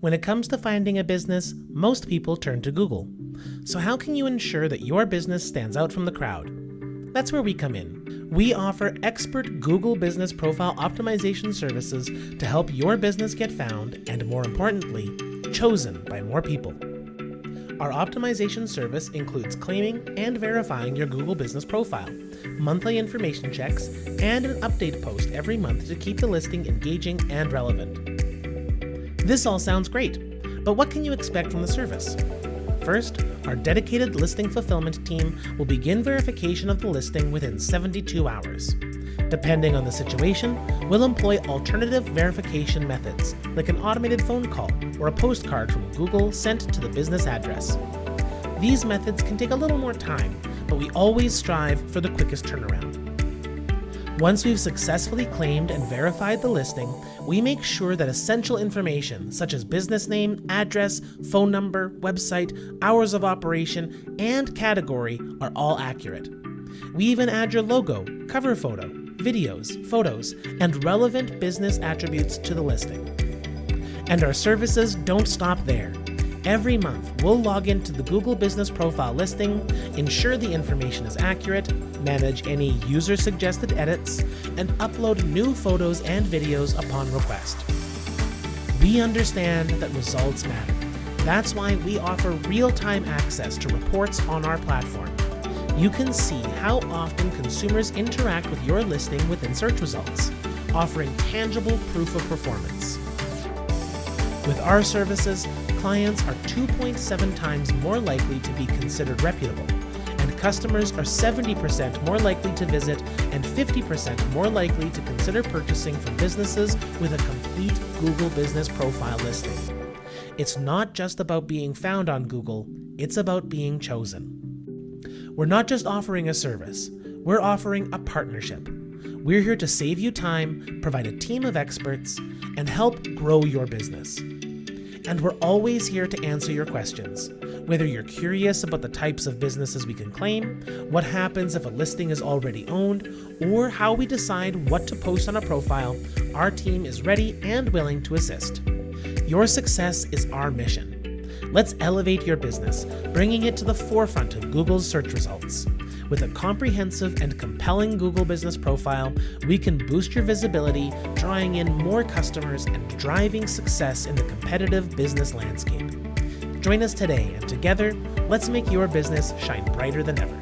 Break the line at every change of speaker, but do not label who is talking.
When it comes to finding a business, most people turn to Google. So how can you ensure that your business stands out from the crowd? That's where we come in. We offer expert Google Business Profile Optimization services to help your business get found and, more importantly, chosen by more people. Our optimization service includes claiming and verifying your Google Business Profile, monthly information checks, and an update post every month to keep the listing engaging and relevant. This all sounds great, but what can you expect from the service? First, our dedicated listing fulfillment team will begin verification of the listing within 72 hours. Depending on the situation, we'll employ alternative verification methods, like an automated phone call or a postcard from Google sent to the business address. These methods can take a little more time, but we always strive for the quickest turnaround. Once we've successfully claimed and verified the listing, we make sure that essential information such as business name, address, phone number, website, hours of operation, and category are all accurate. We even add your logo, cover photo, videos, photos, and relevant business attributes to the listing. And our services don't stop there. Every month, we'll log into the Google Business Profile listing, ensure the information is accurate, manage any user-suggested edits, and upload new photos and videos upon request. We understand that results matter. That's why we offer real-time access to reports on our platform. You can see how often consumers interact with your listing within search results, offering tangible proof of performance. With our services, clients are 2.7 times more likely to be considered reputable, and customers are 70% more likely to visit and 50% more likely to consider purchasing from businesses with a complete Google Business Profile listing. It's not just about being found on Google, it's about being chosen. We're not just offering a service, we're offering a partnership. We're here to save you time, provide a team of experts, and help grow your business. And we're always here to answer your questions. Whether you're curious about the types of businesses we can claim, what happens if a listing is already owned, or how we decide what to post on a profile, our team is ready and willing to assist. Your success is our mission. Let's elevate your business, bringing it to the forefront of Google's search results. With a comprehensive and compelling Google Business Profile, we can boost your visibility, drawing in more customers and driving success in the competitive business landscape. Join us today, and together, let's make your business shine brighter than ever.